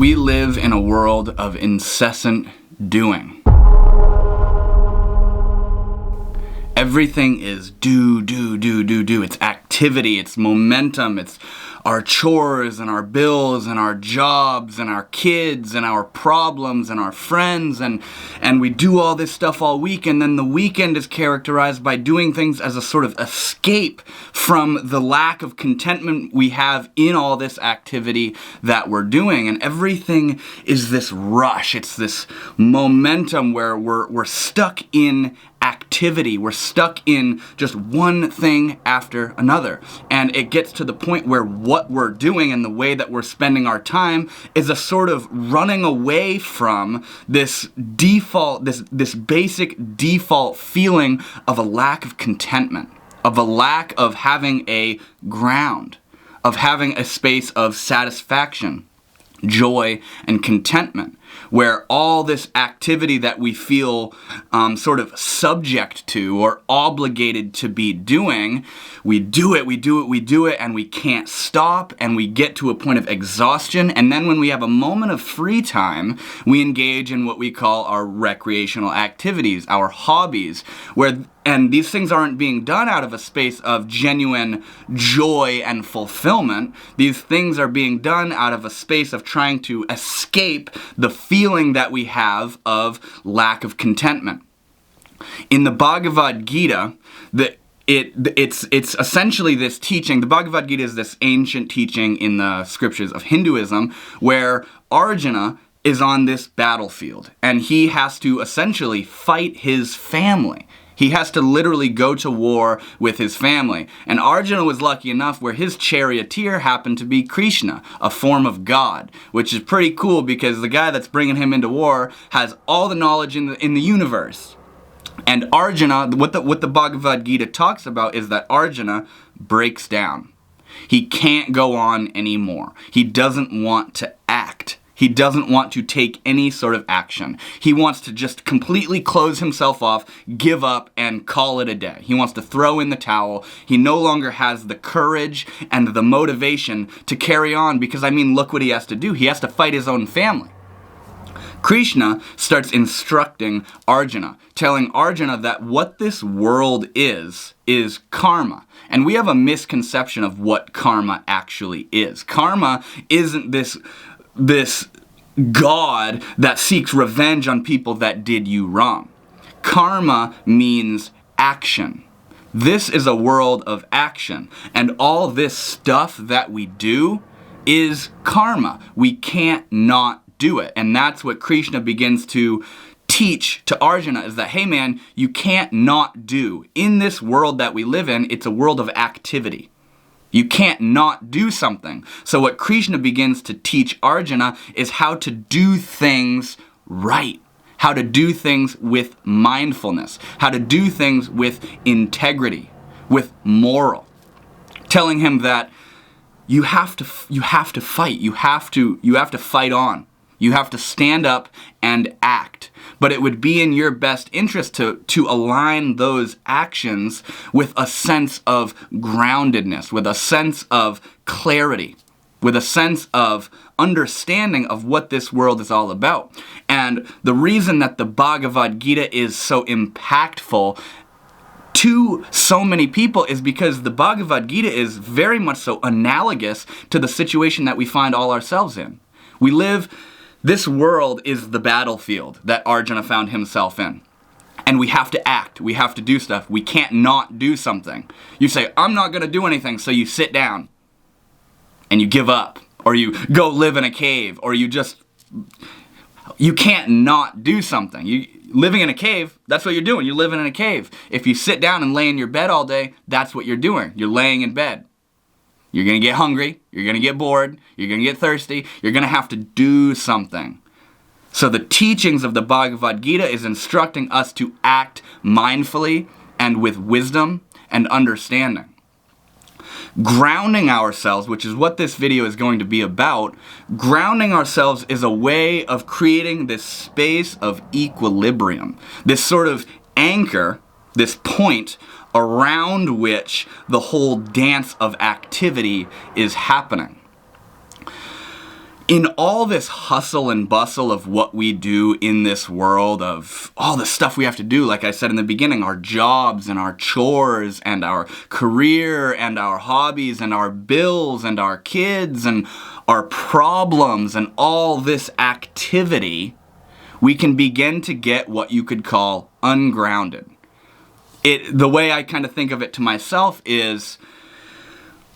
We live in a world of incessant doing. Everything is do. It's activity, it's momentum, it's our chores and our bills and our jobs and our kids and our problems and our friends, and we do all this stuff all week, and then the weekend is characterized by doing things as a sort of escape from the lack of contentment we have in all this activity that we're doing. And everything is this rush, it's this momentum where we're stuck in activity. We're stuck in just one thing after another. And it gets to the point where what we're doing and the way that we're spending our time is a sort of running away from this default, this basic default feeling of a lack of contentment, of a lack of having a ground, of having a space of satisfaction, joy, and contentment, where all this activity that we feel sort of subject to or obligated to be doing, we do it, and we can't stop, and we get to a point of exhaustion. And then when we have a moment of free time, we engage in what we call our recreational activities, our hobbies, and these things aren't being done out of a space of genuine joy and fulfillment. These things are being done out of a space of trying to escape the feeling that we have of lack of contentment. In the Bhagavad Gita, it's essentially this teaching. The Bhagavad Gita is this ancient teaching in the scriptures of Hinduism where Arjuna is on this battlefield and he has to essentially fight his family. He has to literally go to war with his family. And Arjuna was lucky enough where his charioteer happened to be Krishna, a form of God, which is pretty cool because the guy that's bringing him into war has all the knowledge in the universe. And Arjuna, what the Bhagavad Gita talks about is that Arjuna breaks down. He can't go on anymore. He doesn't want to act. He doesn't want to take any sort of action. He wants to just completely close himself off, give up, and call it a day. He wants to throw in the towel. He no longer has the courage and the motivation to carry on because, look what he has to do. He has to fight his own family. Krishna starts instructing Arjuna, telling Arjuna that what this world is karma. And we have a misconception of what karma actually is. Karma isn't this God that seeks revenge on people that did you wrong. Karma means action. This is a world of action. And all this stuff that we do is karma. We can't not do it. And that's what Krishna begins to teach to Arjuna is that, hey man, you can't not do. In this world that we live in, it's a world of activity. You can't not do something. So what Krishna begins to teach Arjuna is how to do things right, how to do things with mindfulness, how to do things with integrity, with moral, telling him that you have to fight, you have to fight on. You have to stand up and act. But it would be in your best interest to align those actions with a sense of groundedness, with a sense of clarity, with a sense of understanding of what this world is all about. And the reason that the Bhagavad Gita is so impactful to so many people is because the Bhagavad Gita is very much so analogous to the situation that we find all ourselves in. This world is the battlefield that Arjuna found himself in. And we have to act. We have to do stuff. We can't not do something. You say, I'm not going to do anything, so you sit down. And you give up. Or you go live in a cave. Or you can't not do something. Living in a cave, that's what you're doing. You're living in a cave. If you sit down and lay in your bed all day, that's what you're doing. You're laying in bed. You're going to get hungry, you're going to get bored, you're going to get thirsty, you're going to have to do something. So the teachings of the Bhagavad Gita is instructing us to act mindfully and with wisdom and understanding. Grounding ourselves, which is what this video is going to be about, grounding ourselves is a way of creating this space of equilibrium, this sort of anchor, this point around which the whole dance of activity is happening. in all this hustle and bustle of what we do in this world, of all the stuff we have to do, like I said in the beginning, our jobs and our chores and our career and our hobbies and our bills and our kids and our problems and all this activity, we can begin to get what you could call ungrounded. The way I kind of think of it to myself is,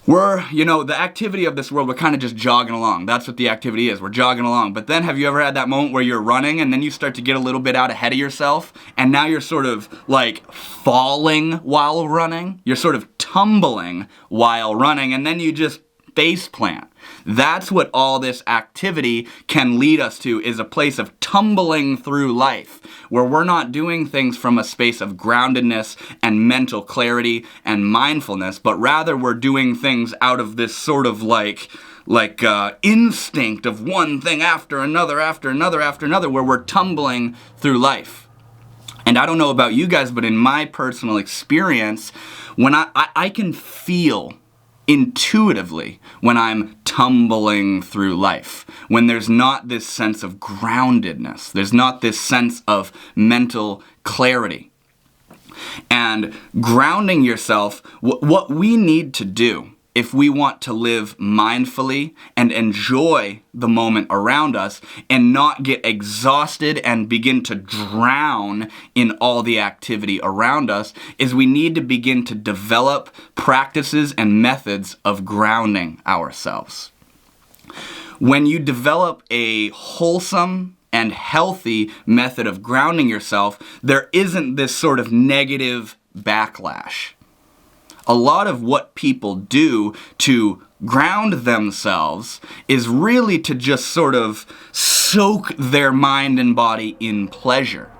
the activity of this world, we're kind of just jogging along. That's what the activity is. We're jogging along. But then have you ever had that moment where you're running and then you start to get a little bit out ahead of yourself and now you're sort of like falling while running? You're sort of tumbling while running and then you just face plant. That's what all this activity can lead us to, is a place of tumbling through life, where we're not doing things from a space of groundedness and mental clarity and mindfulness, but rather we're doing things out of this sort of like instinct of one thing after another, where we're tumbling through life. And I don't know about you guys, but in my personal experience, when I can feel intuitively when I'm tumbling through life, when there's not this sense of groundedness, there's not this sense of mental clarity. And grounding yourself, what we need to do if we want to live mindfully and enjoy the moment around us and not get exhausted and begin to drown in all the activity around us, is we need to begin to develop practices and methods of grounding ourselves. When you develop a wholesome and healthy method of grounding yourself, there isn't this sort of negative backlash. A lot of what people do to ground themselves is really to just sort of soak their mind and body in pleasure.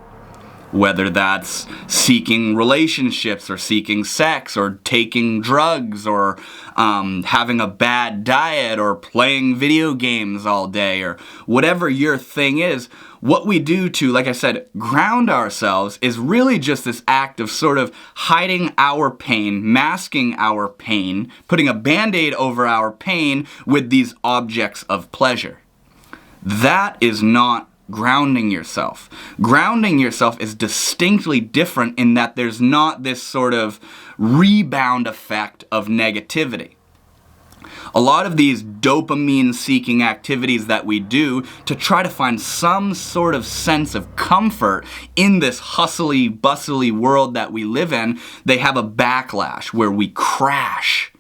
Whether that's seeking relationships or seeking sex or taking drugs or having a bad diet or playing video games all day or whatever your thing is, what we do to, like I said, ground ourselves is really just this act of sort of hiding our pain, masking our pain, putting a Band-Aid over our pain with these objects of pleasure. That is not grounding yourself. Grounding yourself is distinctly different in that there's not this sort of rebound effect of negativity. A lot of these dopamine-seeking activities that we do to try to find some sort of sense of comfort in this hustly, bustly world that we live in, they have a backlash where we crash.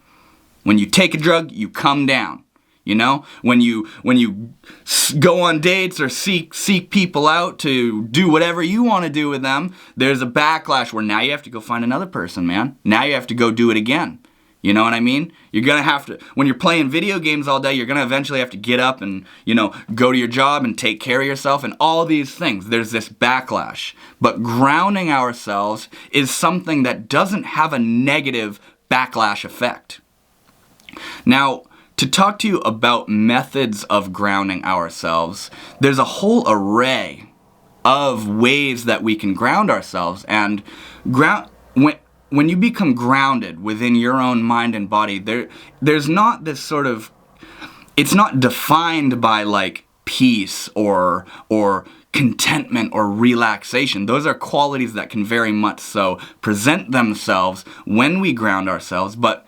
When you take a drug, you come down. You know, when you go on dates or seek people out to do whatever you want to do with them, there's a backlash where now you have to go find another person, man. Now you have to go do it again. You know what I mean? You're going to have to, when you're playing video games all day, you're going to eventually have to get up and, go to your job and take care of yourself and all these things. There's this backlash. But grounding ourselves is something that doesn't have a negative backlash effect. Now, to talk to you about methods of grounding ourselves, there's a whole array of ways that we can ground ourselves. And when you become grounded within your own mind and body, there's not this sort of, it's not defined by like peace or contentment or relaxation. Those are qualities that can very much so present themselves when we ground ourselves, but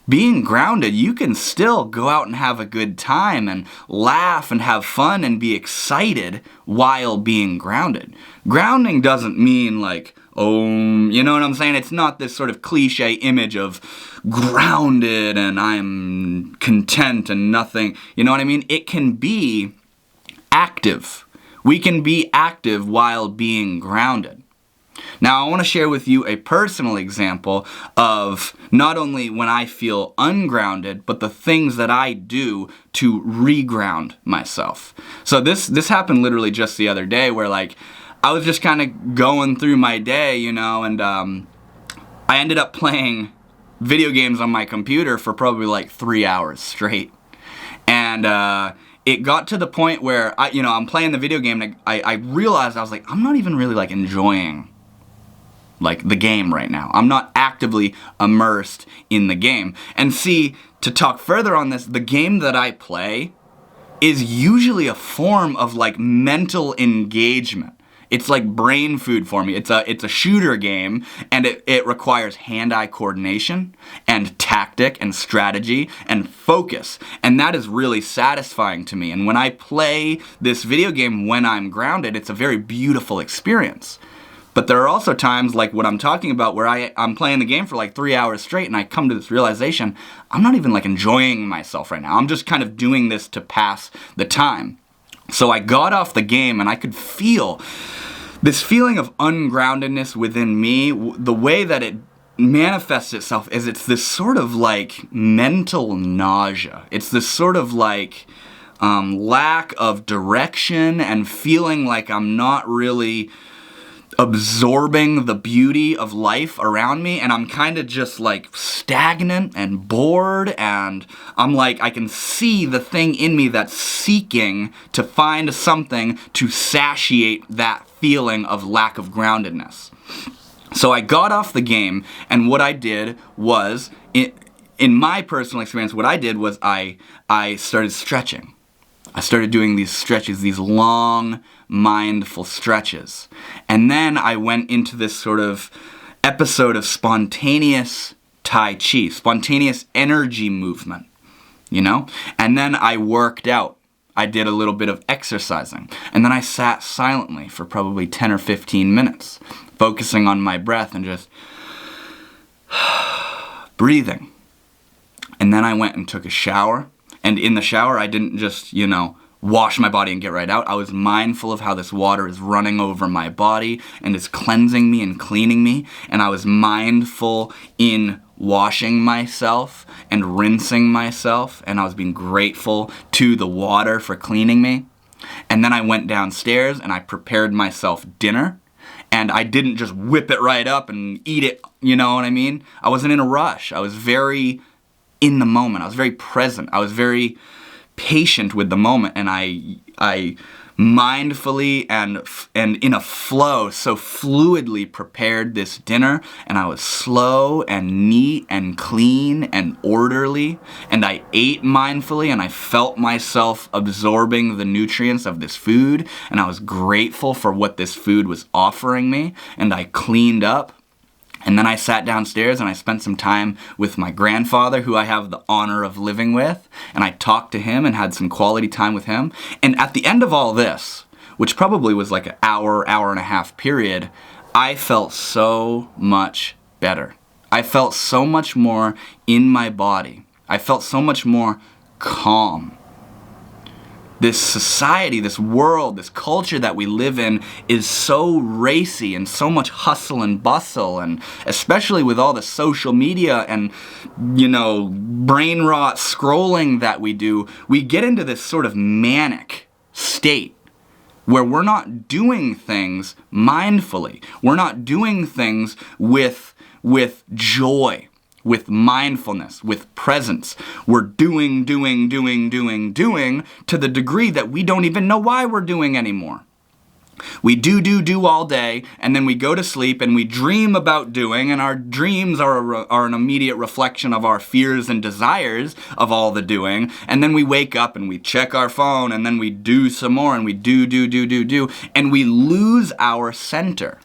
being grounded, you can still go out and have a good time and laugh and have fun and be excited while being grounded. Grounding doesn't mean like, you know what I'm saying? It's not this sort of cliche image of grounded and I'm content and nothing. You know what I mean? It can be active. We can be active while being grounded. Now, I want to share with you a personal example of not only when I feel ungrounded, but the things that I do to reground myself. So this happened literally just the other day where like I was just kind of going through my day, and I ended up playing video games on my computer for probably like 3 hours straight. And it got to the point where I'm playing the video game and I realized I was like, I'm not even really like enjoying like the game right now. I'm not actively immersed in the game. And see, to talk further on this, the game that I play is usually a form of like mental engagement. It's like brain food for me. It's a shooter game, and it requires hand-eye coordination and tactic and strategy and focus. And that is really satisfying to me. And when I play this video game when I'm grounded, it's a very beautiful experience. But there are also times like what I'm talking about where I'm playing the game for like 3 hours straight and I come to this realization, I'm not even like enjoying myself right now. I'm just kind of doing this to pass the time. So I got off the game and I could feel this feeling of ungroundedness within me. The way that it manifests itself is it's this sort of like mental nausea. It's this sort of like lack of direction and feeling like I'm not really absorbing the beauty of life around me, and I'm kind of just like stagnant and bored, and I'm like, I can see the thing in me that's seeking to find something to satiate that feeling of lack of groundedness. So I got off the game, and what I did was, in my personal experience, what I did was I started stretching. I started doing these stretches, these long, mindful stretches. And then I went into this sort of episode of spontaneous Tai Chi, spontaneous energy movement, you know? And then I worked out. I did a little bit of exercising. And then I sat silently for probably 10 or 15 minutes, focusing on my breath and just breathing. And then I went and took a shower. And in the shower, I didn't just, wash my body and get right out. I was mindful of how this water is running over my body and is cleansing me and cleaning me. And I was mindful in washing myself and rinsing myself. And I was being grateful to the water for cleaning me. And then I went downstairs and I prepared myself dinner. And I didn't just whip it right up and eat it, you know what I mean? I wasn't in a rush. I was very in the moment. I was very present. I was very patient with the moment, and I mindfully and in a flow so fluidly prepared this dinner, and I was slow and neat and clean and orderly, and I ate mindfully, and I felt myself absorbing the nutrients of this food, and I was grateful for what this food was offering me, and I cleaned up. And then I sat downstairs and I spent some time with my grandfather, who I have the honor of living with, and I talked to him and had some quality time with him. And at the end of all this, which probably was like an hour and a half period, I felt so much better. I felt so much more in my body. I felt so much more calm. This society, this world, this culture that we live in is so racy and so much hustle and bustle, and especially with all the social media and, brain rot scrolling that we do, we get into this sort of manic state where we're not doing things mindfully. We're not doing things with joy, with mindfulness, with presence. We're doing to the degree that we don't even know why we're doing anymore. We do all day, and then we go to sleep and we dream about doing, and our dreams are an immediate reflection of our fears and desires of all the doing, and then we wake up and we check our phone, and then we do some more, and we do, and we lose our center.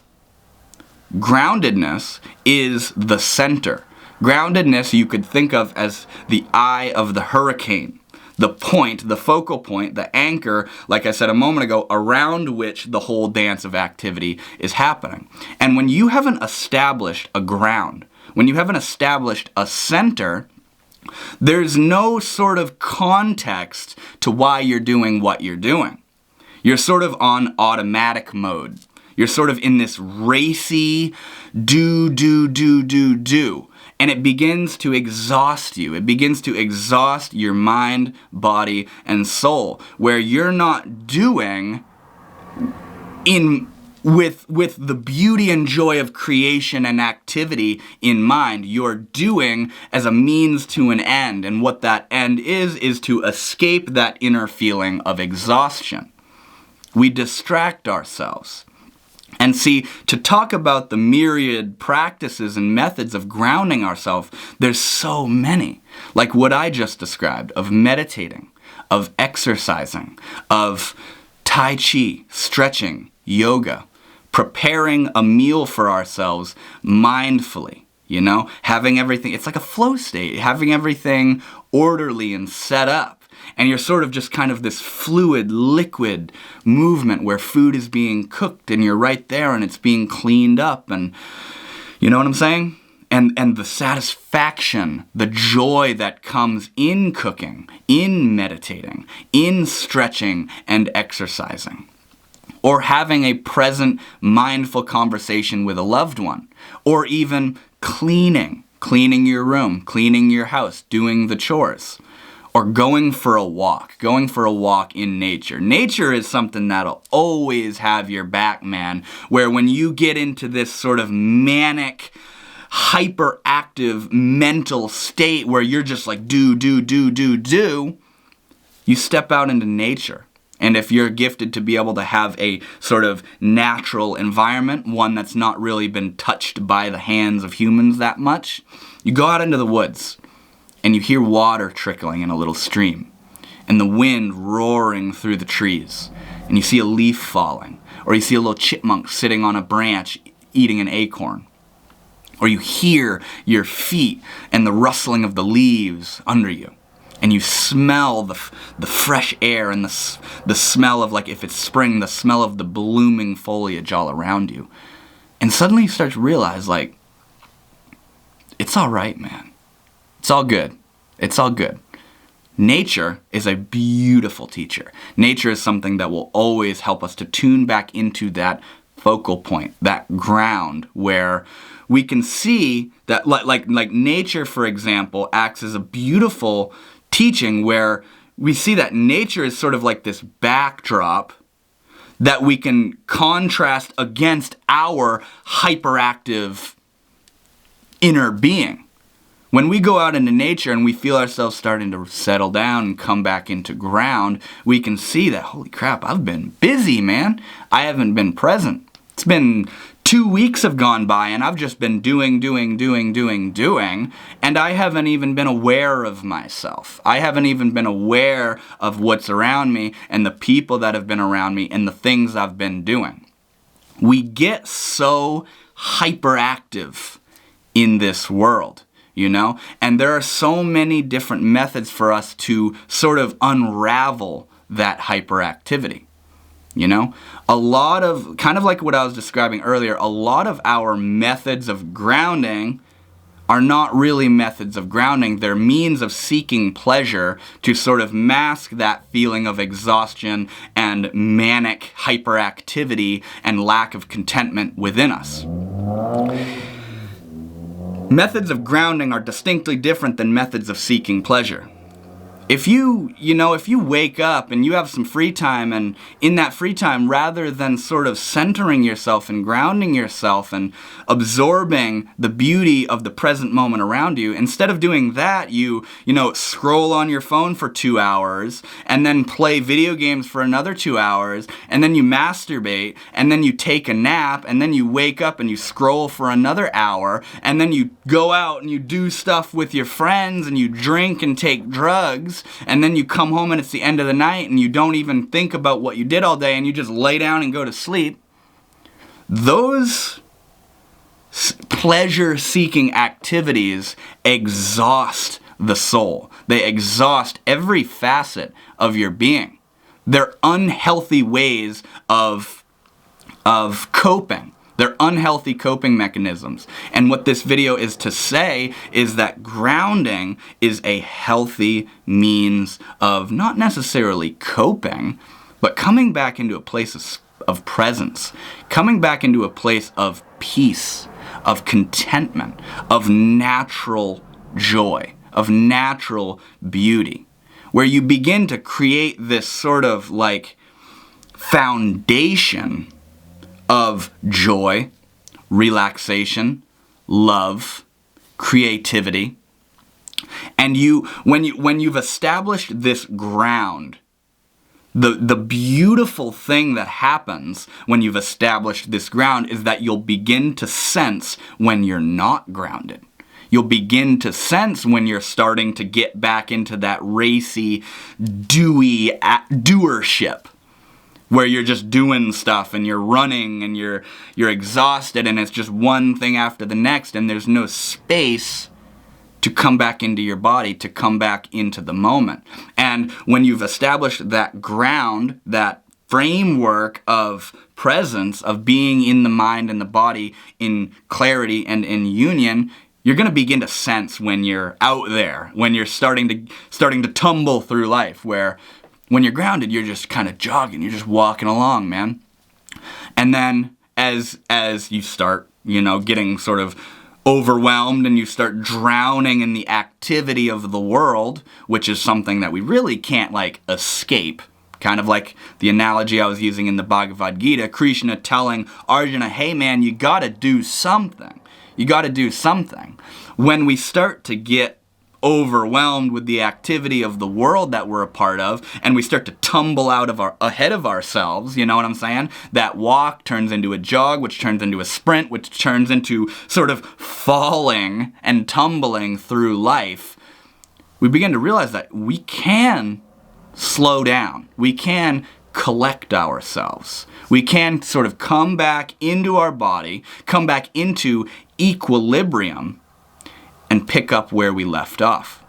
Groundedness is the center. Groundedness you could think of as the eye of the hurricane, the point, the focal point, the anchor, like I said a moment ago, around which the whole dance of activity is happening. And when you haven't established a ground, when you haven't established a center, there's no sort of context to why you're doing what you're doing. You're sort of on automatic mode. You're sort of in this racy do. And it begins to exhaust you. It begins to exhaust your mind, body, and soul, where you're not doing with the beauty and joy of creation and activity in mind. You're doing as a means to an end. And what that end is to escape that inner feeling of exhaustion. We distract ourselves. And see, to talk about the myriad practices and methods of grounding ourselves, there's so many. Like what I just described, of meditating, of exercising, of tai chi, stretching, yoga, preparing a meal for ourselves mindfully, having everything, it's like a flow state, having everything orderly and set up. And you're sort of just kind of this fluid, liquid movement where food is being cooked and you're right there and it's being cleaned up, and you know what I'm saying? And the satisfaction, the joy that comes in cooking, in meditating, in stretching and exercising. Or having a present, mindful conversation with a loved one. Or even cleaning your room, cleaning your house, doing the chores. Or going for a walk in nature. Nature is something that'll always have your back, man. Where when you get into this sort of manic, hyperactive mental state where you're just like do, you step out into nature. And if you're gifted to be able to have a sort of natural environment, one that's not really been touched by the hands of humans that much, you go out into the woods and you hear water trickling in a little stream and the wind roaring through the trees, and you see a leaf falling, or you see a little chipmunk sitting on a branch eating an acorn. Or you hear your feet and the rustling of the leaves under you. And you smell the fresh air and the smell of, like, if it's spring, the smell of the blooming foliage all around you. And suddenly you start to realize, like, it's all right, man. It's all good. It's all good. Nature is a beautiful teacher. Nature is something that will always help us to tune back into that focal point, that ground where we can see that, like nature, for example, acts as a beautiful teaching where we see that nature is sort of like this backdrop that we can contrast against our hyperactive inner being. When we go out into nature and we feel ourselves starting to settle down and come back into ground, we can see that, holy crap, I've been busy, man. I haven't been present. It's been 2 weeks have gone by and I've just been doing, and I haven't even been aware of myself. I haven't even been aware of what's around me and the people that have been around me and the things I've been doing. We get so hyperactive in this world, and there are so many different methods for us to sort of unravel that hyperactivity. A lot of, kind of like what I was describing earlier, a lot of our methods of grounding are not really methods of grounding. They're means of seeking pleasure to sort of mask that feeling of exhaustion and manic hyperactivity and lack of contentment within us. Methods of grounding are distinctly different than methods of seeking pleasure. If you wake up and you have some free time, and in that free time, rather than sort of centering yourself and grounding yourself and absorbing the beauty of the present moment around you, instead of doing that, you scroll on your phone for 2 hours and then play video games for another 2 hours, and then you masturbate, and then you take a nap, and then you wake up and you scroll for another hour, and then you go out and you do stuff with your friends and you drink and take drugs. And then you come home and it's the end of the night and you don't even think about what you did all day and you just lay down and go to sleep. Those pleasure-seeking activities exhaust the soul. They exhaust every facet of your being. They're unhealthy ways of coping. They're unhealthy coping mechanisms. And what this video is to say is that grounding is a healthy means of not necessarily coping, but coming back into a place of presence, coming back into a place of peace, of contentment, of natural joy, of natural beauty, where you begin to create this sort of like foundation of joy, relaxation, love, creativity. And when you've established this ground, the beautiful thing that happens when you've established this ground is that you'll begin to sense when you're not grounded. You'll begin to sense when you're starting to get back into that racy, dewy doership, where you're just doing stuff and you're running and you're exhausted and it's just one thing after the next and there's no space to come back into your body, to come back into the moment. And when you've established that ground, that framework of presence, of being in the mind and the body in clarity and in union, you're going to begin to sense when you're out there, when you're starting to tumble through life, where when you're grounded, you're just kind of jogging, you're just walking along, man. And then as you start, getting sort of overwhelmed and you start drowning in the activity of the world, which is something that we really can't escape. Kind of like the analogy I was using in the Bhagavad Gita, Krishna telling Arjuna, hey man, you gotta do something. You gotta do something. When we start to get overwhelmed with the activity of the world that we're a part of, and we start to tumble ahead of ourselves, you know what I'm saying? That walk turns into a jog, which turns into a sprint, which turns into sort of falling and tumbling through life. We begin to realize that we can slow down. We can collect ourselves. We can sort of come back into our body, come back into equilibrium, and pick up where we left off.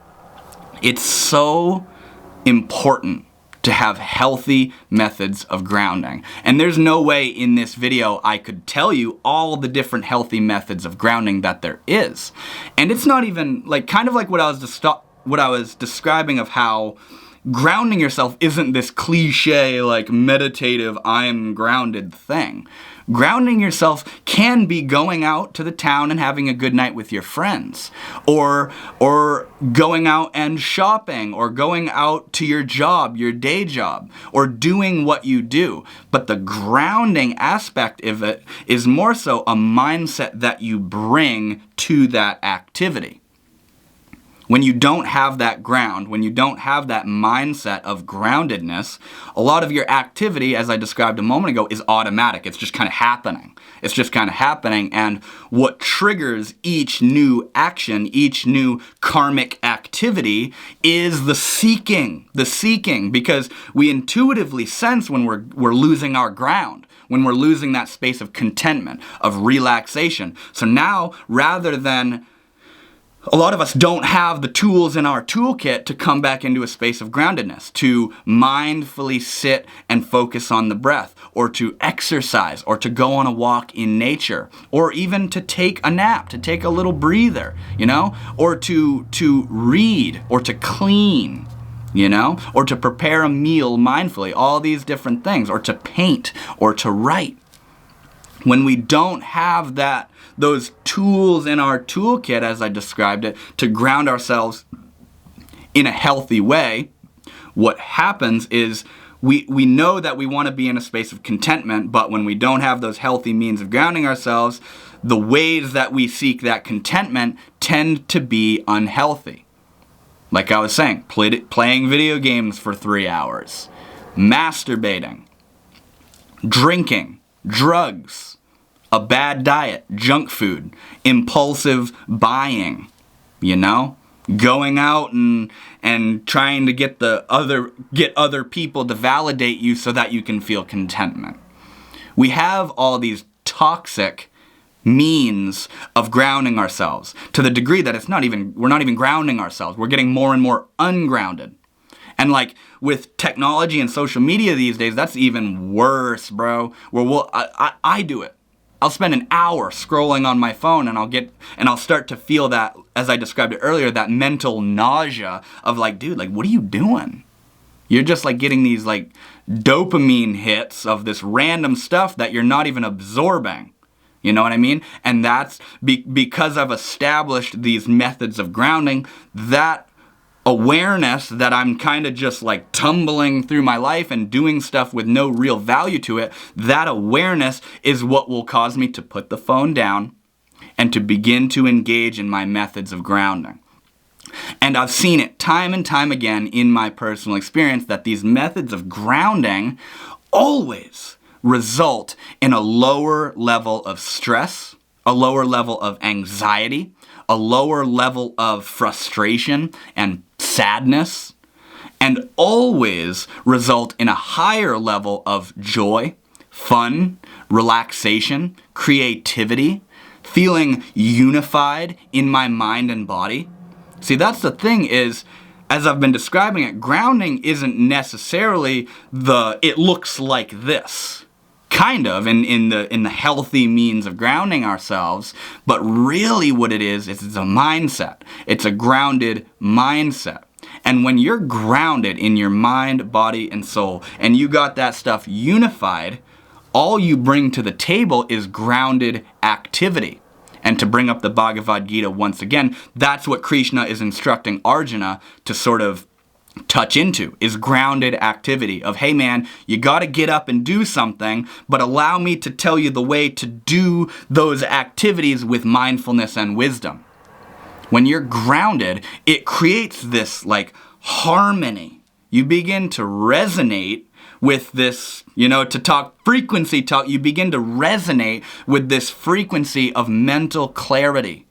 It's so important to have healthy methods of grounding. And there's no way in this video I could tell you all the different healthy methods of grounding that there is. And it's not even kind of like what I was describing of how grounding yourself isn't this cliche meditative I'm grounded thing. Grounding yourself can be going out to the town and having a good night with your friends, or going out and shopping, or going out to your job, your day job, or doing what you do. But the grounding aspect of it is more so a mindset that you bring to that activity. When you don't have that ground, when you don't have that mindset of groundedness, a lot of your activity, as I described a moment ago, is automatic. It's just kind of happening. It's just kind of happening. And what triggers each new action, each new karmic activity is the seeking, because we intuitively sense when we're losing our ground, when we're losing that space of contentment, of relaxation. So now, rather than a lot of us don't have the tools in our toolkit to come back into a space of groundedness, to mindfully sit and focus on the breath, or to exercise, or to go on a walk in nature, or even to take a nap, to take a little breather, or to read, or to clean, or to prepare a meal mindfully, all these different things, or to paint, or to write. When we don't have those tools in our toolkit, as I described it, to ground ourselves in a healthy way, what happens is we know that we want to be in a space of contentment, but when we don't have those healthy means of grounding ourselves, the ways that we seek that contentment tend to be unhealthy. Like I was saying, playing video games for 3 hours, masturbating, drinking, drugs, a bad diet, junk food, impulsive buying, going out and trying to get other people to validate you so that you can feel contentment. We have all these toxic means of grounding ourselves to the degree that we're not even grounding ourselves. We're getting more and more ungrounded. And with technology and social media these days, that's even worse, bro. Where I do it. I'll spend an hour scrolling on my phone and I'll start to feel that, as I described it earlier, that mental nausea of dude, what are you doing? You're just getting these dopamine hits of this random stuff that you're not even absorbing. You know what I mean? And that's because I've established these methods of grounding, that awareness that I'm kind of just tumbling through my life and doing stuff with no real value to it, that awareness is what will cause me to put the phone down and to begin to engage in my methods of grounding. And I've seen it time and time again in my personal experience that these methods of grounding always result in a lower level of stress, a lower level of anxiety, a lower level of frustration and sadness, and always result in a higher level of joy, fun, relaxation, creativity, feeling unified in my mind and body. See, that's the thing is, as I've been describing it, grounding isn't necessarily it looks like this. Kind of in the healthy means of grounding ourselves, but really what it is it's a mindset. It's a grounded mindset. And when you're grounded in your mind, body, and soul, and you got that stuff unified, all you bring to the table is grounded activity. And to bring up the Bhagavad Gita once again, that's what Krishna is instructing Arjuna to sort of touch into, is grounded activity of, hey man, you got to get up and do something, but allow me to tell you the way to do those activities with mindfulness and wisdom. When you're grounded, it creates this like harmony. You begin to resonate with this, to talk frequency talk, you begin to resonate with this frequency of mental clarity.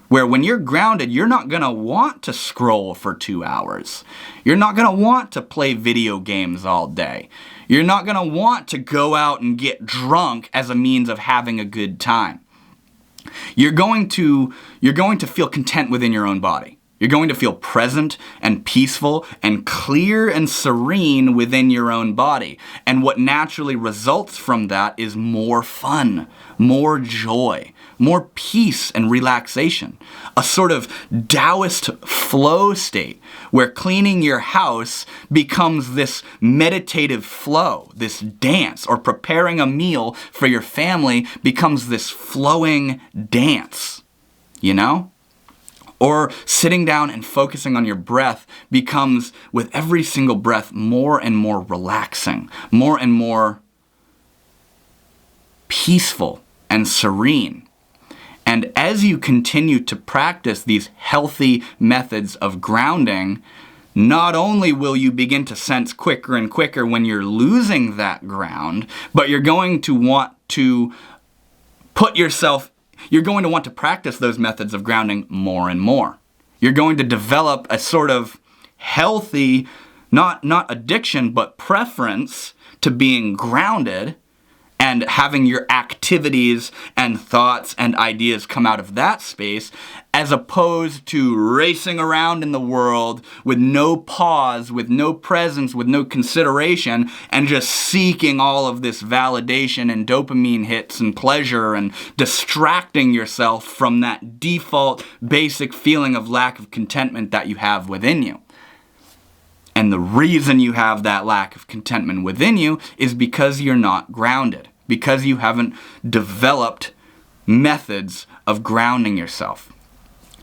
Where when you're grounded, you're not going to want to scroll for 2 hours. You're not going to want to play video games all day. You're not going to want to go out and get drunk as a means of having a good time. You're going to feel content within your own body. You're going to feel present and peaceful and clear and serene within your own body. And what naturally results from that is more fun, more joy, more peace and relaxation. A sort of Taoist flow state where cleaning your house becomes this meditative flow, this dance, or preparing a meal for your family becomes this flowing dance, Or sitting down and focusing on your breath becomes, with every single breath, more and more relaxing, more and more peaceful and serene. And as you continue to practice these healthy methods of grounding, not only will you begin to sense quicker and quicker when you're losing that ground, but you're going to want to practice those methods of grounding more and more. You're going to develop a sort of healthy, not addiction, but preference to being grounded and having your activities and thoughts and ideas come out of that space, as opposed to racing around in the world with no pause, with no presence, with no consideration, and just seeking all of this validation and dopamine hits and pleasure and distracting yourself from that default basic feeling of lack of contentment that you have within you. And the reason you have that lack of contentment within you is because you're not grounded, because you haven't developed methods of grounding yourself.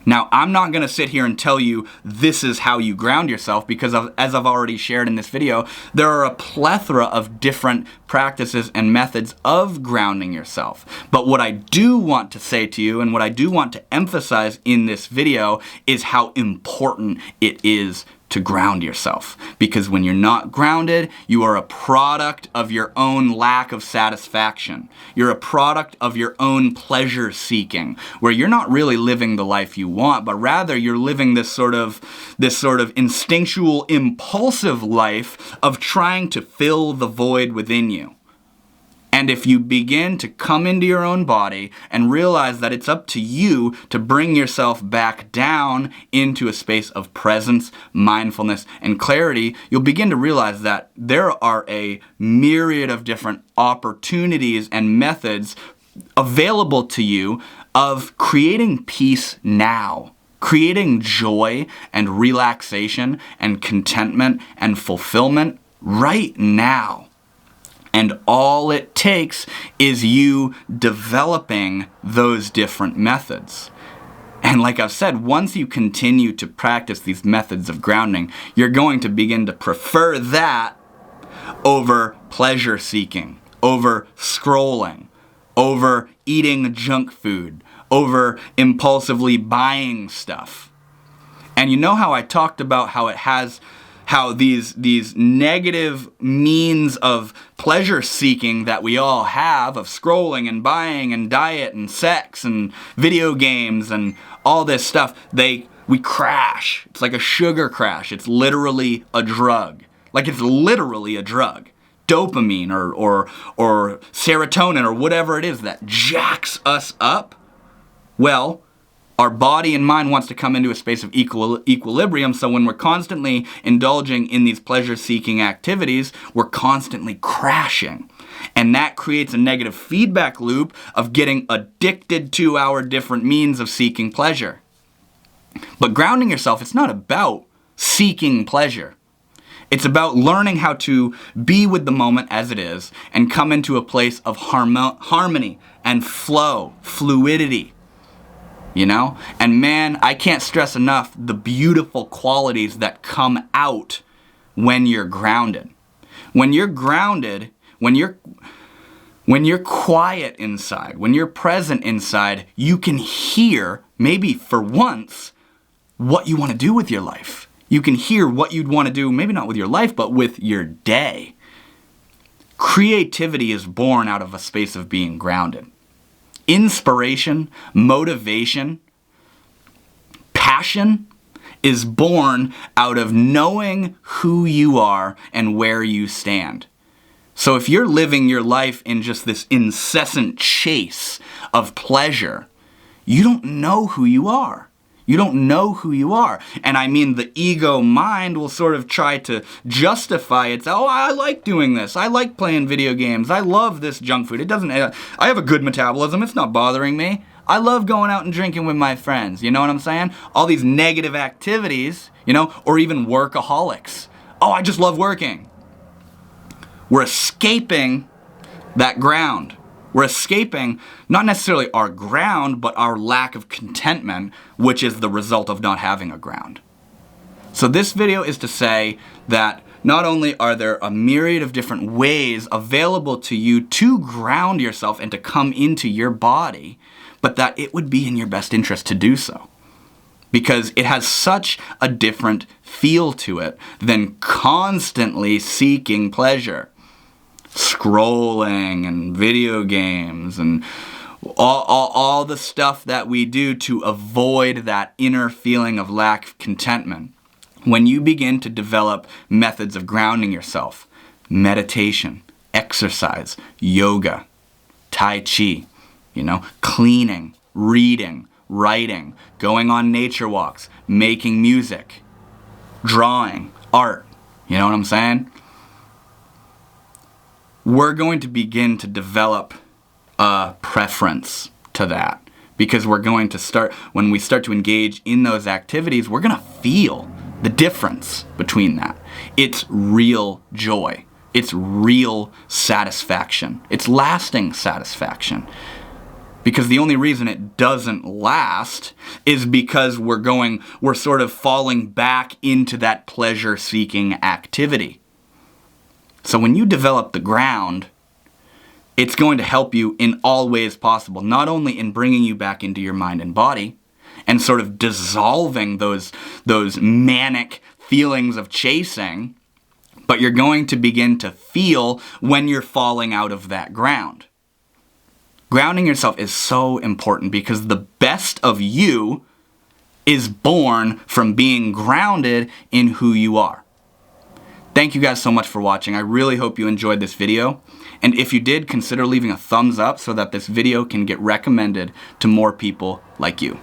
Now, I'm not going to sit here and tell you this is how you ground yourself because, as I've already shared in this video, there are a plethora of different practices and methods of grounding yourself. But what I do want to say to you and what I do want to emphasize in this video is how important it is to ground yourself. Because when you're not grounded, you are a product of your own lack of satisfaction. You're a product of your own pleasure seeking, where you're not really living the life you want, but rather you're living this sort of instinctual, impulsive life of trying to fill the void within you. And if you begin to come into your own body and realize that it's up to you to bring yourself back down into a space of presence, mindfulness, and clarity, you'll begin to realize that there are a myriad of different opportunities and methods available to you of creating peace now, creating joy and relaxation and contentment and fulfillment right now. And all it takes is you developing those different methods. And like I've said, once you continue to practice these methods of grounding, you're going to begin to prefer that over pleasure seeking, over scrolling, over eating junk food, over impulsively buying stuff. And you know how I talked about how how these negative means of pleasure seeking that we all have, of scrolling and buying and diet and sex and video games and all this stuff, we crash. It's like a sugar crash. It's literally a drug. Like, it's literally a drug. Dopamine or serotonin or whatever it is that jacks us up. Well, our body and mind wants to come into a space of equilibrium, so when we're constantly indulging in these pleasure-seeking activities, we're constantly crashing. And that creates a negative feedback loop of getting addicted to our different means of seeking pleasure. But grounding yourself, it's not about seeking pleasure. It's about learning how to be with the moment as it is and come into a place of harmony and flow, fluidity. You know? And man, I can't stress enough the beautiful qualities that come out when you're grounded. When you're grounded, when you're quiet inside, when you're present inside, you can hear, maybe for once, what you want to do with your life. You can hear what you'd want to do, maybe not with your life, but with your day. Creativity is born out of a space of being grounded. Inspiration, motivation, passion is born out of knowing who you are and where you stand. So if you're living your life in just this incessant chase of pleasure, you don't know who you are. You don't know who you are. And I mean, the ego mind will sort of try to justify it. Oh, I like doing this. I like playing video games. I love this junk food. I have a good metabolism. It's not bothering me. I love going out and drinking with my friends. You know what I'm saying? All these negative activities, you know, or even workaholics. Oh, I just love working. We're escaping that ground. We're escaping not necessarily our ground, but our lack of contentment, which is the result of not having a ground. So this video is to say that not only are there a myriad of different ways available to you to ground yourself and to come into your body, but that it would be in your best interest to do so. Because it has such a different feel to it than constantly seeking pleasure. Scrolling and video games and all the stuff that we do to avoid that inner feeling of lack of contentment. When you begin to develop methods of grounding yourself, meditation, exercise, yoga, tai chi, you know, cleaning, reading, writing, going on nature walks, making music, drawing, art, you know what I'm saying? We're going to begin to develop a preference to that, because we're going to start, when we start to engage in those activities, we're going to feel the difference between that. It's real joy. It's real satisfaction. It's lasting satisfaction. Because the only reason it doesn't last is because we're sort of falling back into that pleasure-seeking activity. So when you develop the ground, it's going to help you in all ways possible, not only in bringing you back into your mind and body and sort of dissolving those manic feelings of chasing, but you're going to begin to feel when you're falling out of that ground. Grounding yourself is so important because the best of you is born from being grounded in who you are. Thank you guys so much for watching. I really hope you enjoyed this video. And if you did, consider leaving a thumbs up so that this video can get recommended to more people like you.